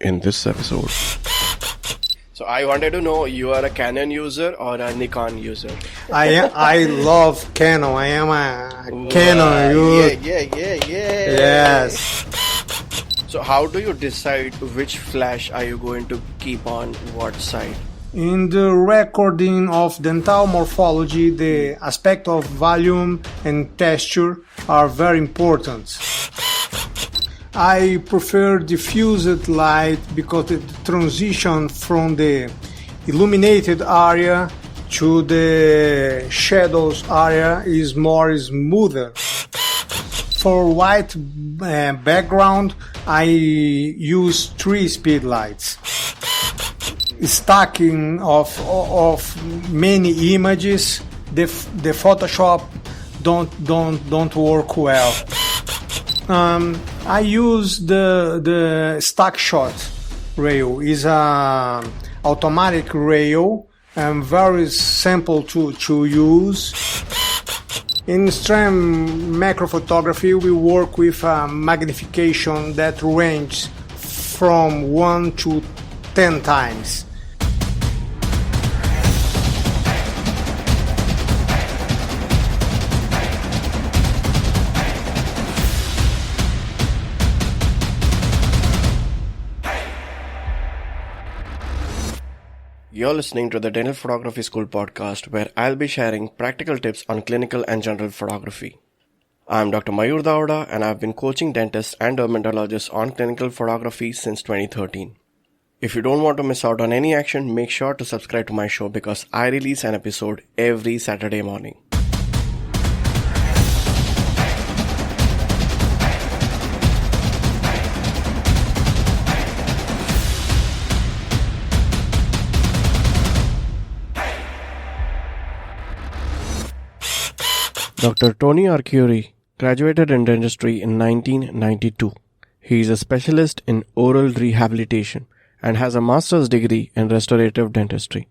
in this episode. So I wanted to know, you are a Canon user or a Nikon user? I love Canon. I am a Canon user. Yeah. Yes. So how do you decide which flash are you going to keep on what side? In the recording of dental morphology, the aspect of volume and texture are very important. I prefer diffused light because the transition from the illuminated area to the shadows area is more smoother. For white background, I use 3-speed lights. Stacking of many images, the Photoshop don't work well. I use the stack shot rail. Is a automatic rail and very simple to use. In stream macro photography, we work with a magnification that ranges from 1 to 10 times. You're listening to the Dental Photography School podcast, where I'll be sharing practical tips on clinical and general photography. I'm Dr. Mayur Dauda, and I've been coaching dentists and dermatologists on clinical photography since 2013. If you don't want to miss out on any action, make sure to subscribe to my show because I release an episode every Saturday morning. Dr. Toni Arcuri graduated in dentistry in 1992. He is a specialist in oral rehabilitation and has a master's degree in restorative dentistry.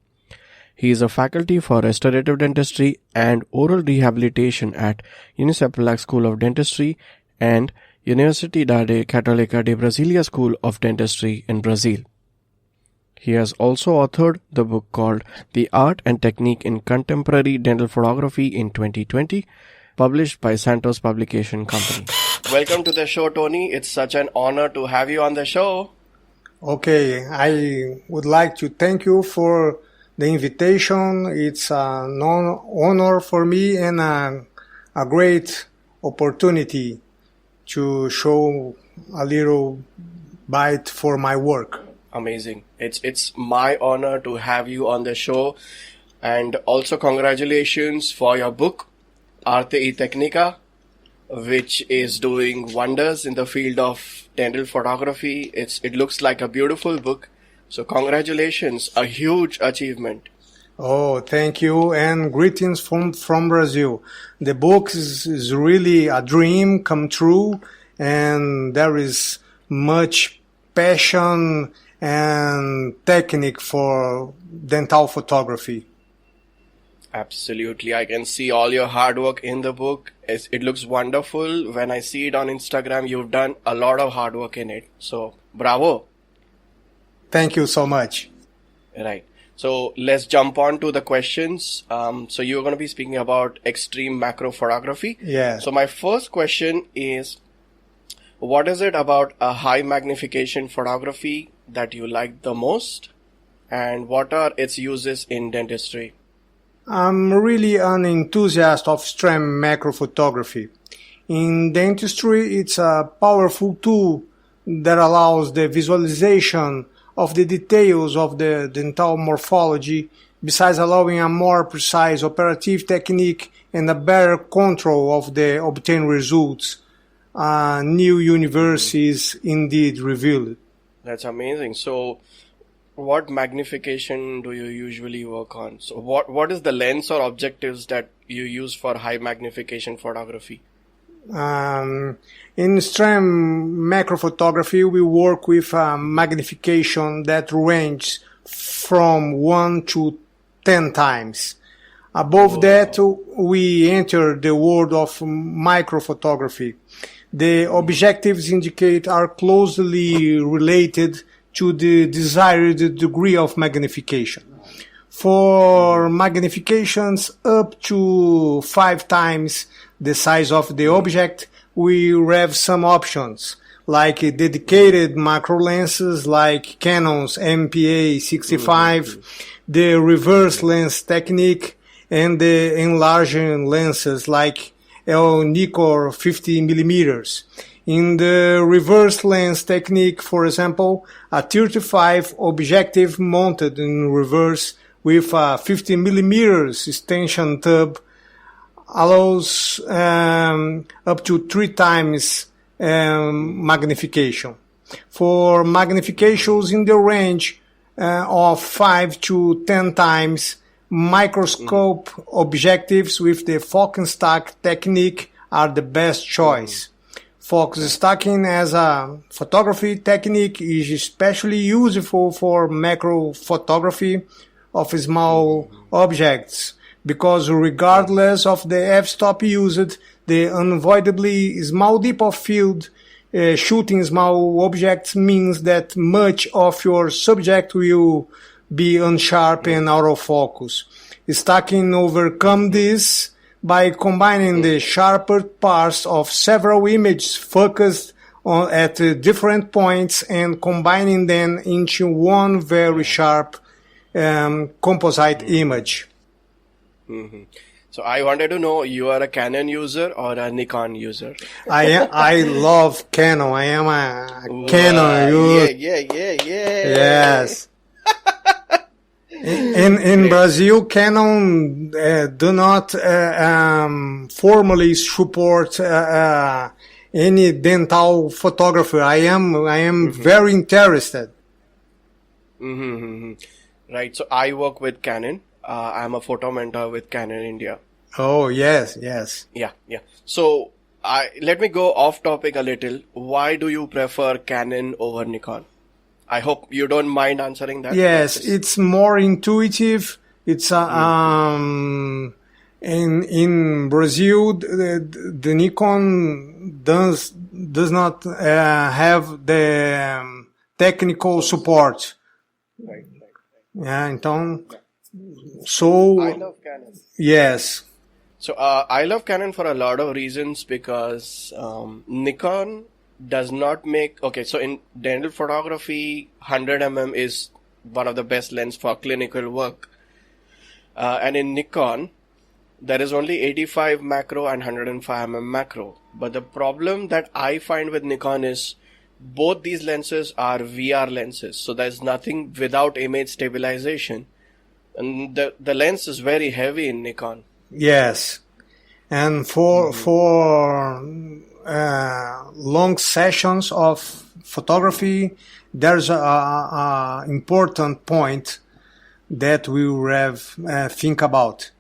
He is a faculty for restorative dentistry and oral rehabilitation at Unicapelac School of Dentistry and Universidade Católica de Brasília School of Dentistry in Brazil. He has also authored the book called The Art and Technique in Contemporary Dental Photography in 2020, published by Santos Publication Company. Welcome to the show, Toni. It's such an honor to have you on the show. Okay, I would like to thank you for the invitation. It's an honor for me and a great opportunity to show a little bite for my work. Amazing. It's my honor to have you on the show, and also congratulations for your book, Arte y Tecnica, which is doing wonders in the field of dental photography. It looks like a beautiful book. So congratulations, a huge achievement. Oh, thank you, and greetings from Brazil. The book is really a dream come true, and there is much passion and technique for dental photography. Absolutely. I can see all your hard work in the book. It looks wonderful. When I see it on Instagram, you've done a lot of hard work in it. So, bravo. Thank you so much. Right. So, let's jump on to the questions. So, you're going to be speaking about extreme macro photography. Yeah. So, my first question is, what is it about a high magnification photography that you like the most? And what are its uses in dentistry? I'm really an enthusiast of extreme macro photography. In dentistry, it's a powerful tool that allows the visualization of the details of the dental morphology, besides allowing a more precise operative technique and a better control of the obtained results. New universe is indeed revealed. That's amazing. So, what magnification do you usually work on? So, what is the lens or objectives that you use for high magnification photography? In extreme macro photography, we work with a magnification that ranges from 1 to 10 times. Above that, we enter the world of micro photography. The objectives indicate are closely related to the desired degree of magnification. For magnifications up to 5 times the size of the object, we have some options, like dedicated macro lenses like Canon's MPA 65, the reverse lens technique, and the enlarging lenses like Nikon 50 millimeters. In the reverse lens technique, for example, a 35 objective mounted in reverse with a 50 millimeters extension tub allows up to 3 times magnification. For magnifications in the range of 5 to 10 times, microscope objectives with the focus stack technique are the best choice. Focus stacking as a photography technique is especially useful for macro photography of small objects, because regardless of the f-stop used, the unavoidably small depth of field shooting small objects means that much of your subject will be unsharp and out of focus. Stacking overcomes this by combining the sharper parts of several images focused at different points and combining them into one very sharp composite image. Mm-hmm. So I wanted to know, you are a Canon user or a Nikon user? I love Canon. I am a Canon user. Yeah. Yes. In Brazil, Canon do not formally support any dental photography. I am very interested. Mm-hmm. Right. So I work with Canon. I'm a photo mentor with Canon India. Oh, yes. Yeah. So let me go off topic a little. Why do you prefer Canon over Nikon? I hope you don't mind answering that. Yes, it's more intuitive. It's in Brazil, the Nikon does not have the technical support. Right. Yeah, então, so I love Canon. Yes. So I love Canon for a lot of reasons, because Nikon does not make... Okay, so in dental photography, 100mm is one of the best lens for clinical work. And in Nikon, there is only 85 macro and 105mm macro. But the problem that I find with Nikon is both these lenses are VR lenses. So there's nothing without image stabilization. And the lens is very heavy in Nikon. Yes. And for long sessions of photography, there's a important point that we will have think about,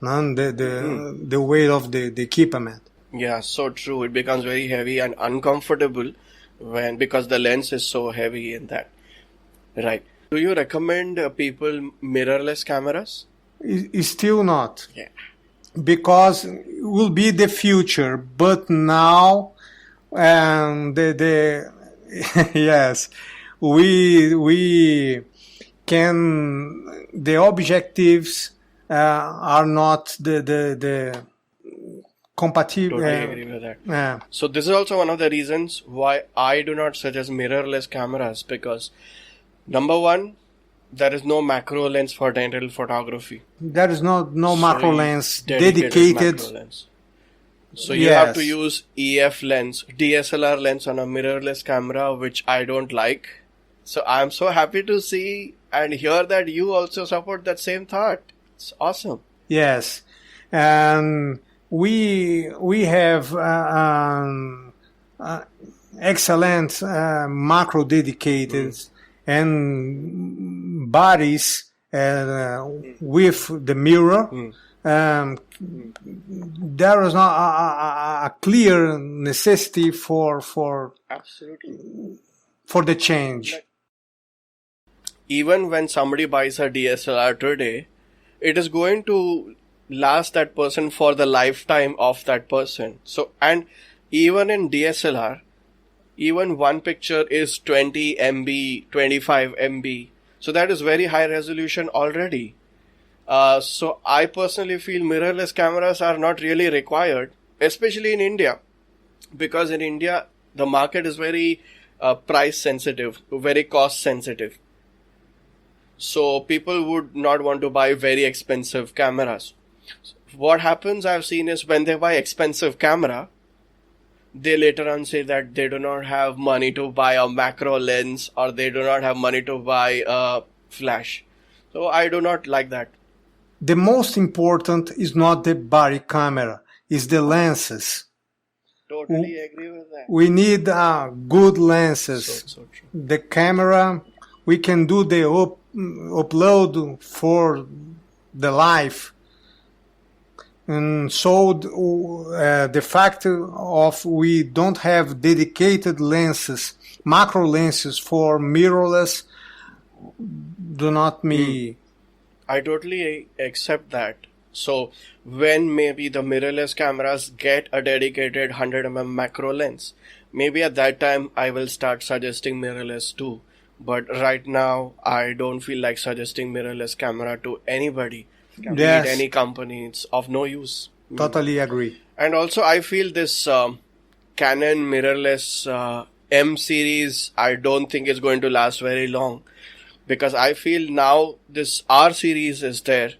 the weight of the equipment. Yeah, so true. It becomes very heavy and uncomfortable because the lens is so heavy in that. Right. Do you recommend people mirrorless cameras? Still not. Yeah. Because it will be the future, but now yes, we can, the objectives are not the compatible. Totally agree with that. So this is also one of the reasons why I do not suggest mirrorless cameras, because number one, there is no macro lens for dental photography. There is no macro lens dedicated. Macro lens. So you have to use EF lens, DSLR lens on a mirrorless camera, which I don't like. So I'm so happy to see and hear that you also support that same thought. It's awesome. Yes. And we have excellent macro dedicated and bodies with the mirror. There is not a clear necessity for Absolutely for the change. Even when somebody buys a DSLR today, it is going to last that person for the lifetime of that person. So, and even in DSLR, even one picture is 20 MB, 25 MB. So that is very high resolution already. So I personally feel mirrorless cameras are not really required, especially in India, because in India the market is very price sensitive, very cost sensitive. So people would not want to buy very expensive cameras. What happens I've seen is when they buy expensive camera, they later on say that they do not have money to buy a macro lens, or they do not have money to buy a flash. So I do not like that. The most important is not the body camera, it's the lenses. Totally agree with that. We need good lenses. So true. The camera, we can do the upload for the life. And so the fact of we don't have dedicated lenses, macro lenses for mirrorless, do not me. I totally accept that. So when maybe the mirrorless cameras get a dedicated 100mm macro lens, maybe at that time I will start suggesting mirrorless too. But right now I don't feel like suggesting mirrorless camera to anybody. Yes. Be it any company, it's of no use. Totally agree. And also I feel this Canon mirrorless M series, I don't think is going to last very long, because I feel now this R series is there,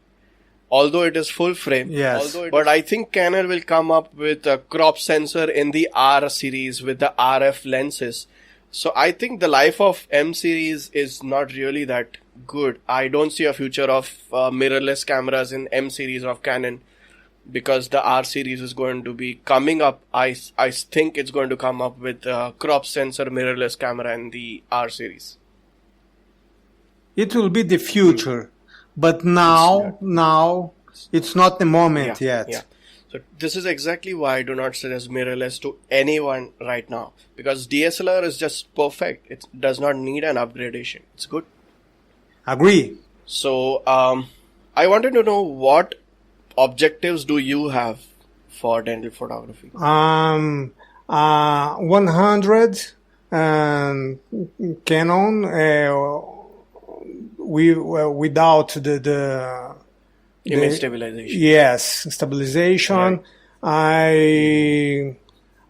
although it is full frame. Yes. But I think Canon will come up with a crop sensor in the R series with the RF lenses. So I think the life of M series is not really that good. I don't see a future of mirrorless cameras in M series of Canon, because the R series is going to be coming up. I think it's going to come up with a crop sensor mirrorless camera in the R series. It will be the future, but now it's not the moment yet. Yeah. So this is exactly why I do not suggest mirrorless to anyone right now, because DSLR is just perfect. It does not need an upgradation. It's good. Agree. So I wanted to know, what objectives do you have for dental photography? 100 Canon without the image stabilization. Yes, stabilization. Right.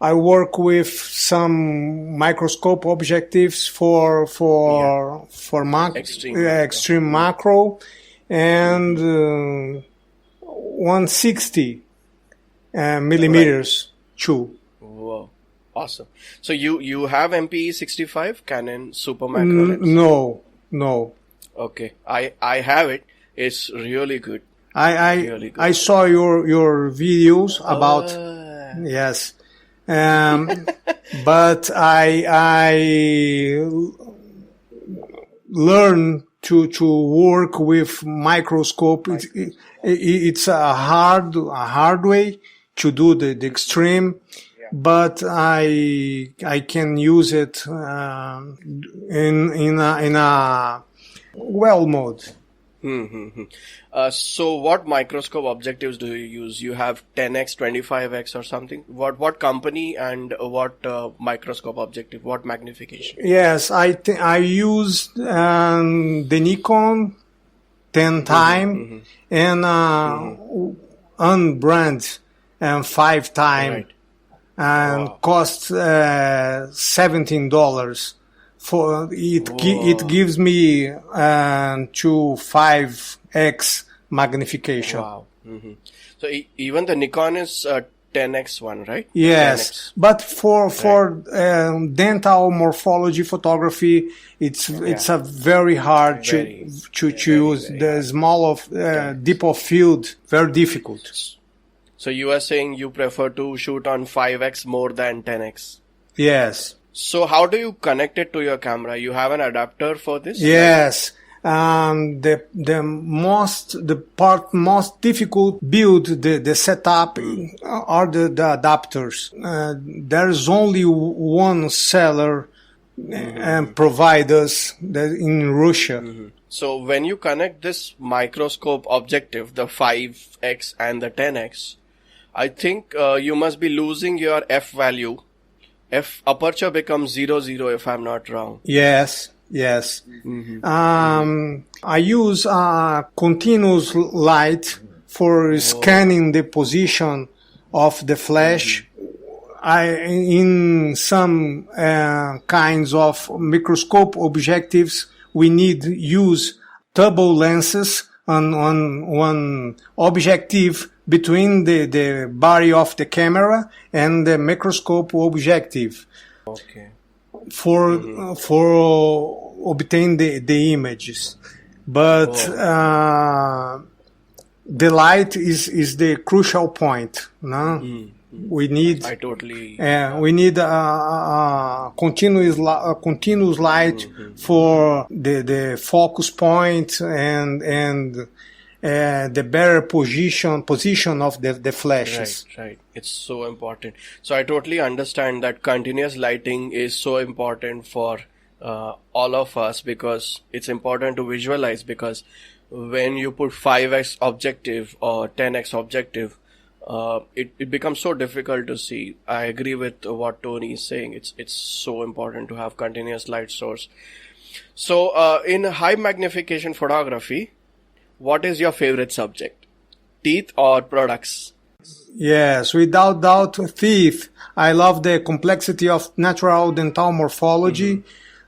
I work with some microscope objectives for extreme macro, and 160 millimeters too. Wow, awesome! So you have MPE 65 Canon super macro lens? No. Okay, I have it. It's really good. I saw your videos about yes, but I learned to work with microscope. It's a hard way to do the extreme, but I can use it in a well mode. So what microscope objectives do you use? You have 10x, 25x or something? What company and what microscope objective? What magnification? Yes, I used the Nikon 10 time and unbrand and 5 time, right, and cost $17. For it gives me to 5x magnification. Wow. So even the Nikon is 10x one, right? Yes, 10x. but for dental morphology photography, it's a very hard to choose. The small of deep of field, very difficult. So you are saying you prefer to shoot on 5x more than 10x? Yes. So how do you connect it to your camera? You have an adapter for this? Yes. The part most difficult build the setup are the adapters. There's only one seller and providers that in Russia. So when you connect this microscope objective, the 5x and the 10x, I think you must be losing your f value F aperture becomes 0, 0 if I'm not wrong. Yes. I use continuous light for scanning the position of the flash. In some kinds of microscope objectives, we use double lenses on one objective between the body of the camera and the microscope objective. Okay. For obtain the images, but the light is the crucial point. No, we need. I totally. We need continuous light for the focus point and the better position of the flashes. Right. It's so important. So I totally understand that continuous lighting is so important for all of us, because it's important to visualize, because when you put 5x objective or 10x objective, it becomes so difficult to see. I agree with what Toni is saying. It's so important to have continuous light source. So in high magnification photography, what is your favorite subject? Teeth or products? Yes, without doubt, teeth. I love the complexity of natural dental morphology.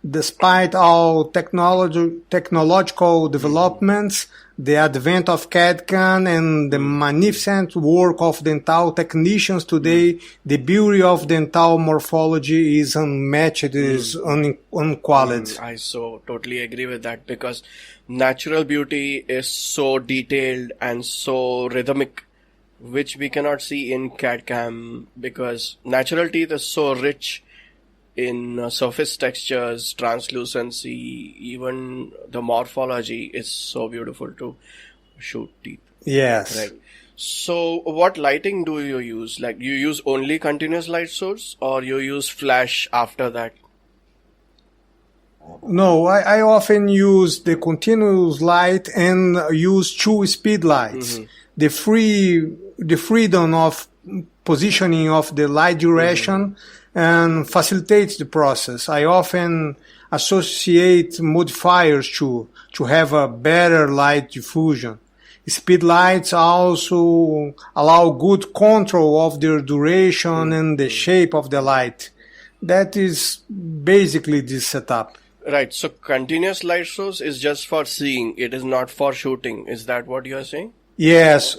Despite all technological developments, the advent of CAD/CAM and the magnificent work of dental technicians today, the beauty of dental morphology is unmatched, is unqualified. I so totally agree with that, because natural beauty is so detailed and so rhythmic, which we cannot see in CAD/CAM, because natural teeth is so rich in surface textures, translucency, even the morphology is so beautiful to shoot teeth. Yes. Right. So what lighting do you use? Like, you use only continuous light source, or you use flash after that? No, I often use the continuous light and use two speed lights. The freedom of positioning of the light duration and facilitates the process. I often associate modifiers to have a better light diffusion. Speed lights also allow good control of their duration and the shape of the light. That is basically this setup. Right. So continuous light source is just for seeing. It is not for shooting. Is that what you are saying? Yes,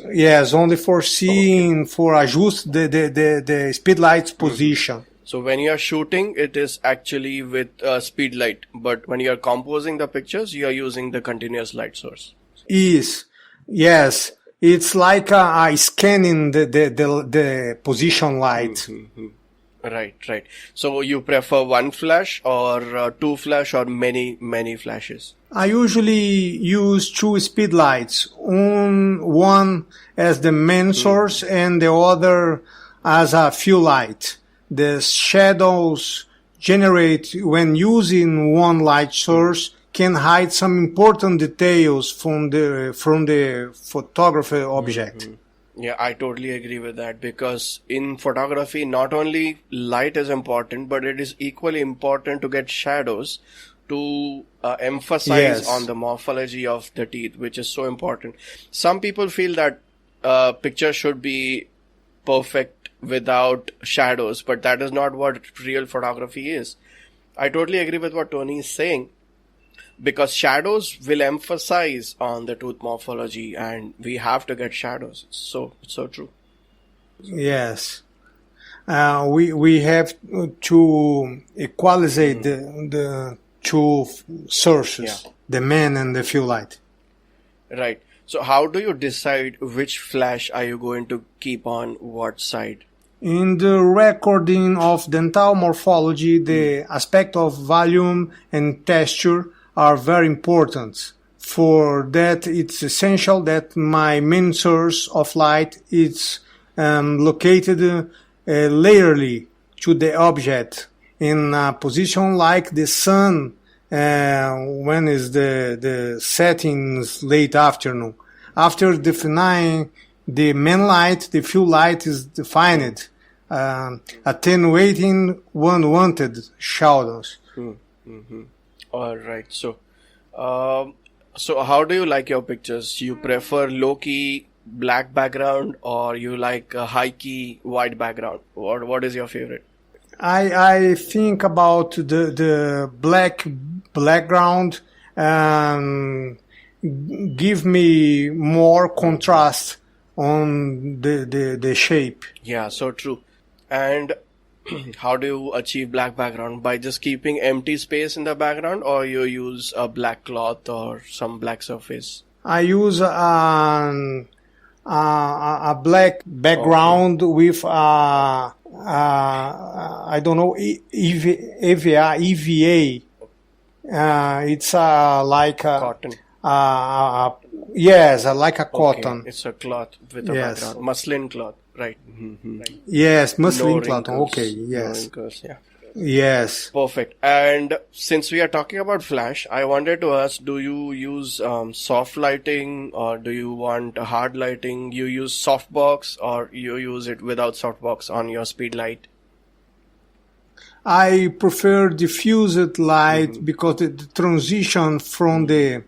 only for seeing, for adjust the speed light's position. So when you are shooting, it is actually with speed light. But when you are composing the pictures, you are using the continuous light source. Yes. It's like a scanning the position light. Right. So you prefer one flash or two flash or many flashes? I usually use two speed lights. One as the main source and the other as a fill light. The shadows generated when using one light source can hide some important details from the photography object. Yeah, I totally agree with that, because in photography, not only light is important, but it is equally important to get shadows to emphasize on the morphology of the teeth, which is so important. Some people feel that picture should be perfect without shadows, but that is not what real photography is. I totally agree with what Toni is saying, because shadows will emphasize on the tooth morphology, and we have to get shadows. It's so true. Yes. We have to equalize the two sources, the main and the fill light. Right. So how do you decide which flash are you going to keep on what side? In the recording of dental morphology, the aspect of volume and texture are very important. For that, it's essential that my main source of light is located laterally to the object in a position like the sun when is the settings late afternoon. After defining the main light, the fill light is defined. attenuating unwanted shadows. All right. So how do you like your pictures? You prefer low-key black background, or you like a high-key white background? What is your favorite? I think about the black background give me more contrast on the shape. Yeah, so true. And how do you achieve black background? By just keeping empty space in the background, or you use a black cloth or some black surface? I use a black background with I don't know, EVA. It's like a Cotton. Yes, like a cotton. Okay. It's a cloth with a Yes. background. Muslin cloth, right? Right. Yes, No muslin cotton. wrinkles. Okay, No yes, wrinkles, yeah. yes. Perfect. And since we are talking about flash, I wanted to ask, do you use soft lighting, or do you want hard lighting? You use softbox, or you use it without softbox on your speed light? I prefer diffused light because the transition from the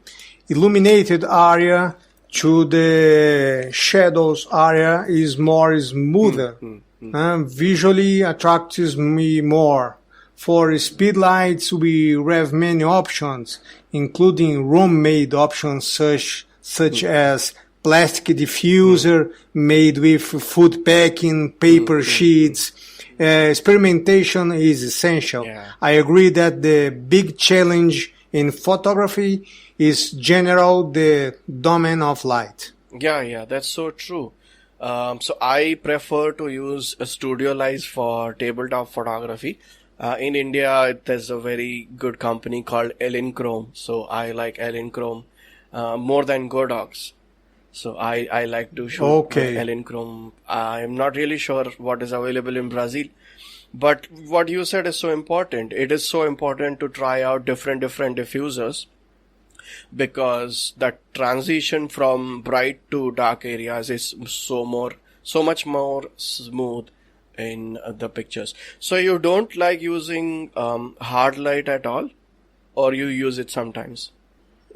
illuminated area to the shadows area is more smoother. Visually attracts me more. For speed lights, we have many options, including room-made options such as plastic diffuser made with food packing, paper sheets. Experimentation is essential. Yeah. I agree that the big challenge in photography is general the domain of light. Yeah, that's so true. So I prefer to use a studio lights for tabletop photography. In India, there's a very good company called Chrome. So I like Chrome more than Godox. So I like to shoot Okay. Chrome. I'm not really sure what is available in Brazil, but what you said is so important. It is so important to try out different diffusers, because that transition from bright to dark areas is so much more smooth in the pictures. So you don't like using hard light at all, or you use it sometimes?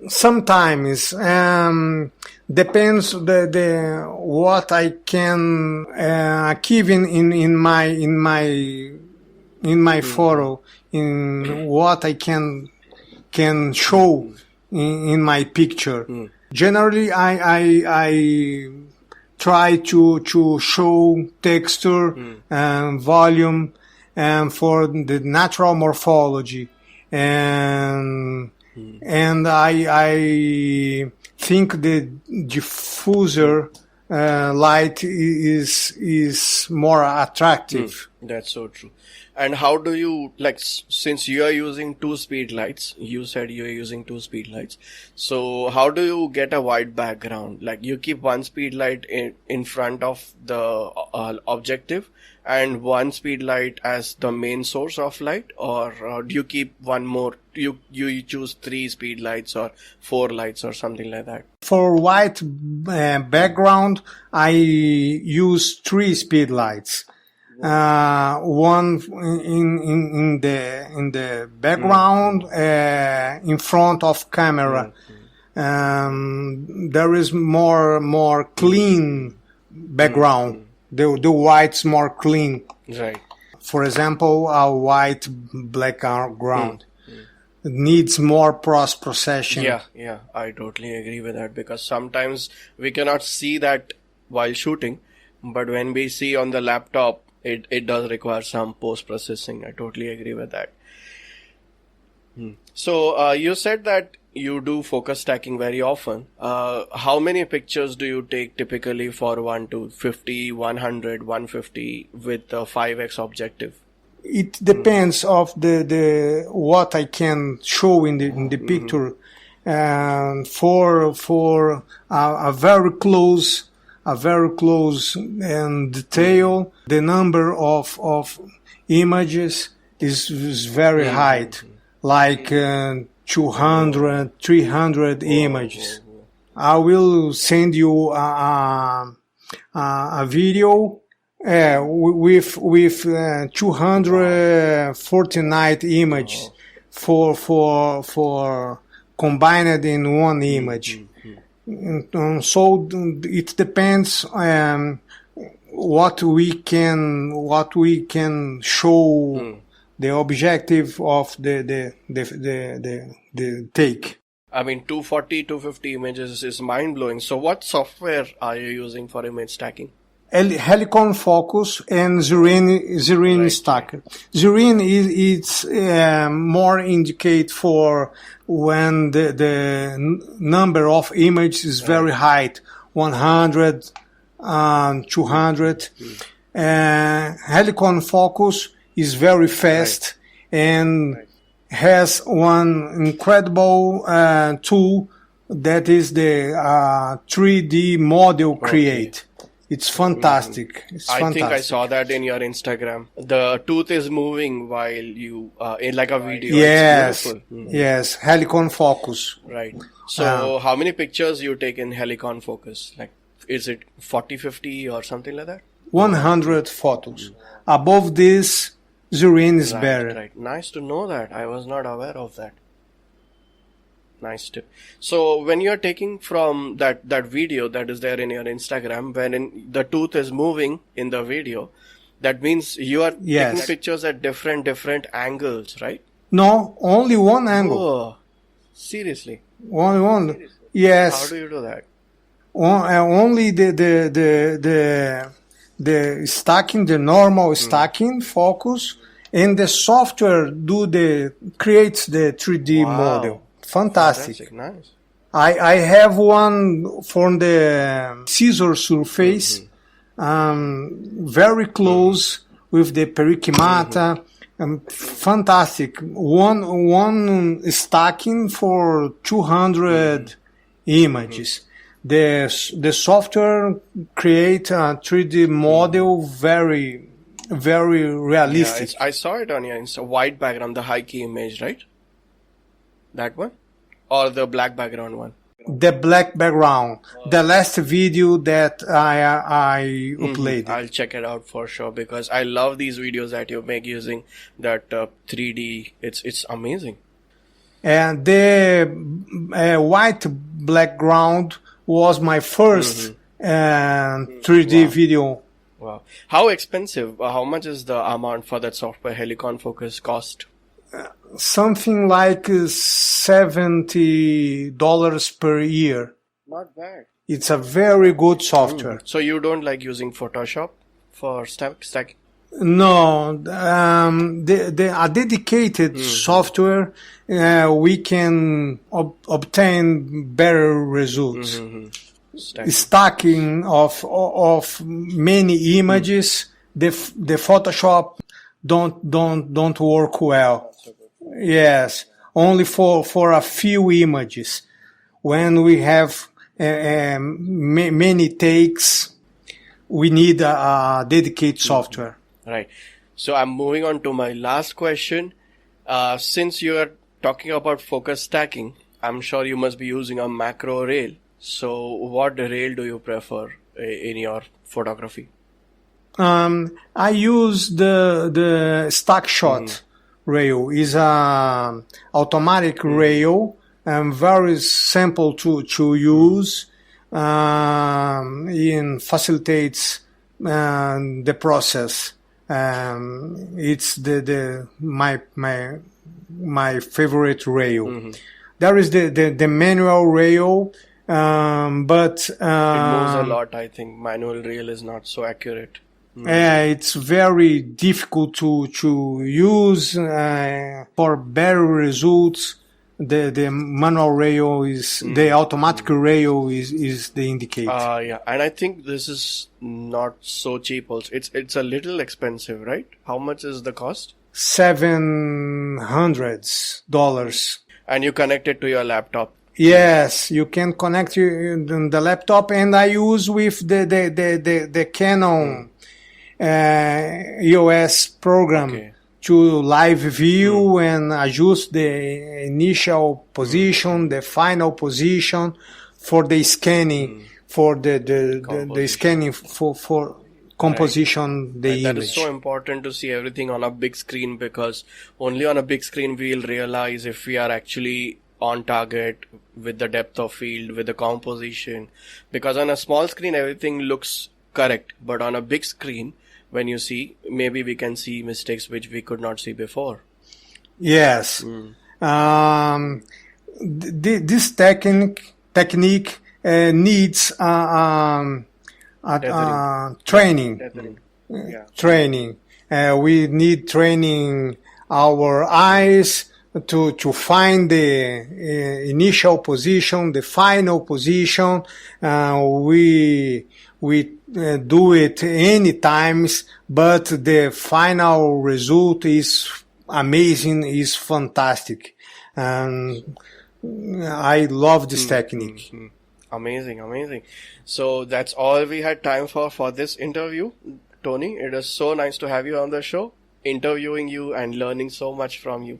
Sometimes depends the what I can achieve in my photo, in what I can show in my picture. Generally, I try to show texture and volume and for the natural morphology, and I think the diffuser light is more attractive. That's so true. And how do you, like, since you are using two speed lights, you said you are using two speed lights. So how do you get a white background? Like, you keep one speed light in front of the objective and one speed light as the main source of light, or do you keep one more? You choose three speed lights or four lights or something like that? For white background, I use three speed lights. One in the background, in front of camera. There is more clean background. The white's more clean. Right. For example, a white background needs more post-processing. Yeah, I totally agree with that, because sometimes we cannot see that while shooting, but when we see on the laptop, it does require some post-processing. I totally agree with that. So you said that you do focus stacking very often. How many pictures do you take typically for 1 to 50, 100, 150 with a 5x objective? It depends of the what I can show in the picture. And for a very close and detail, the number of images is very high, like 200, 300 images. I will send you a video with 249 images for combined in one image. So it depends what we can show the objective of the take. I mean, 240, 250 images is mind-blowing. So what software are you using for image stacking? Helicon Focus and Zerine Stacker. Zerine is more indicate for when the number of images is very high, 100, 200. Helicon Focus is very fast and has one incredible tool that is the 3D model create. It's fantastic. I think I saw that in your Instagram. The tooth is moving while you, in like a video. Yes, it's beautiful. Yes, Helicon Focus. Right. So how many pictures you take in Helicon Focus? Like, is it 40, 50 or something like that? 100 photos. Above this, Zerine is better. Right. Nice to know that. I was not aware of that. Nice tip. So when you're taking from that video that is there in your Instagram, when the tooth is moving in the video, that means you are taking pictures at different angles, right? No, only one angle. Oh, seriously? One. Seriously? Yes. How do you do that? Only the stacking, the normal stacking focus, and the software creates the 3D model. Fantastic. Nice. I have one from the scissor surface, very close with the perikymata. Fantastic. One stacking for 200 images. The software create a 3D model very, very realistic. Yeah, I saw it on your Insta. White background, the high key image, right? That one? Or the black background one? The black background. The last video that I uploaded. I'll check it out for sure because I love these videos that you make using that 3D. It's amazing. And the white background was my first 3D video. Wow. How expensive? How much is the amount for that software Helicon Focus cost? Something like $70 per year. Not bad. It's a very good software. So you don't like using Photoshop for stacking? No, a dedicated software, we can obtain better results. Stacking of many images, the Photoshop don't work well. Yes, only for a few images. When we have many takes, we need a dedicated software. Right. So I'm moving on to my last question. Since you are talking about focus stacking, I'm sure you must be using a macro rail. So what rail do you prefer in your photography? I use the stack shot rail. Is a automatic rail and very simple to use. It facilitates the process. It's my favorite rail. There is the manual rail, but It moves a lot. I think manual rail is not so accurate. It's very difficult to use for better results. The manual rail is the automatic rail is the indicator. Yeah, and I think this is not so cheap. Also, it's a little expensive, right? How much is the cost? $700. And you connect it to your laptop. Yes, you can connect the laptop, and I use with the Canon EOS program to live view and adjust the initial position, the final position for the scanning, for the scanning for composition the That image. is so important to see everything on a big screen, because only on a big screen we'll realize if we are actually on target with the depth of field, with the composition. Because on a small screen everything looks correct, but on a big screen, when you see, maybe we can see mistakes which we could not see before. Yes. This technique needs training. Yeah. Training. We need training our eyes to find the initial position, the final position. We do it any times, but the final result is amazing, is fantastic. And I love this technique. Amazing. So that's all we had time for this interview. Toni, it is so nice to have you on the show, interviewing you and learning so much from you.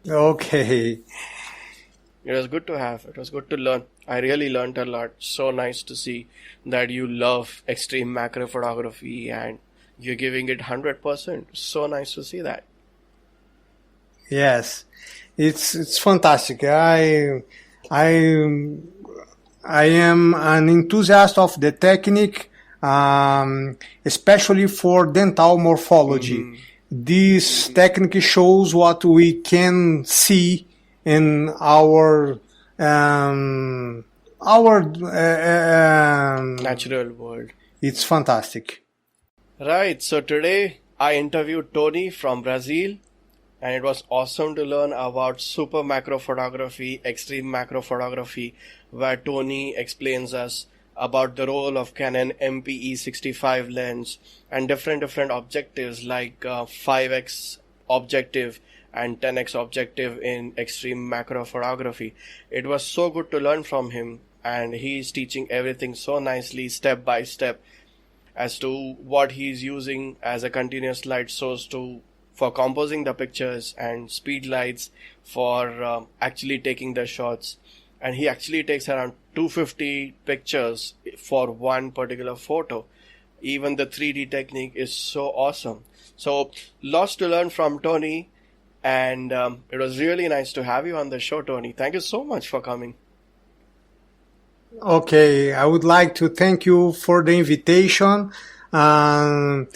Okay. It was good to have. It was good to learn. I really learned a lot. So nice to see that you love extreme macro photography and you're giving it 100%. So nice to see that. Yes, it's fantastic. I am an enthusiast of the technique, especially for dental morphology. This technique shows what we can see in our Natural world. It's fantastic. Right. So today I interviewed Toni from Brazil, and it was awesome to learn about super macro photography, extreme macro photography, where Toni explains us about the role of Canon MPE65 lens and different objectives like 5x objective and 10x objective in extreme macro photography. It was so good to learn from him, and he's teaching everything so nicely, step by step, as to what he's using as a continuous light source for composing the pictures and speed lights for actually taking the shots. And he actually takes around 250 pictures for one particular photo. Even the 3D technique is so awesome. So lots to learn from Toni, and it was really nice to have you on the show, Toni. Thank you so much for coming. Okay, I would like to thank you for the invitation and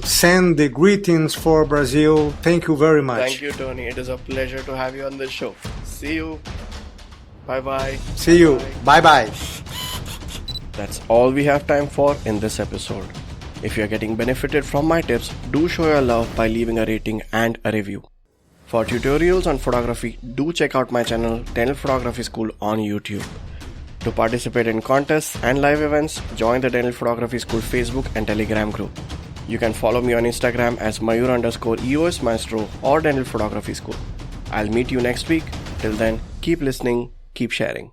send the greetings for Brazil. Thank you very much. Thank you, Toni. It is a pleasure to have you on the show. See you. Bye-bye. See you. Bye-bye. That's all we have time for in this episode. If you are getting benefited from my tips, do show your love by leaving a rating and a review. For tutorials on photography, do check out my channel Dental Photography School on YouTube. To participate in contests and live events, join the Dental Photography School Facebook and Telegram group. You can follow me on Instagram as Mayur_EOS Maestro or Dental Photography School. I'll meet you next week. Till then, keep listening, keep sharing.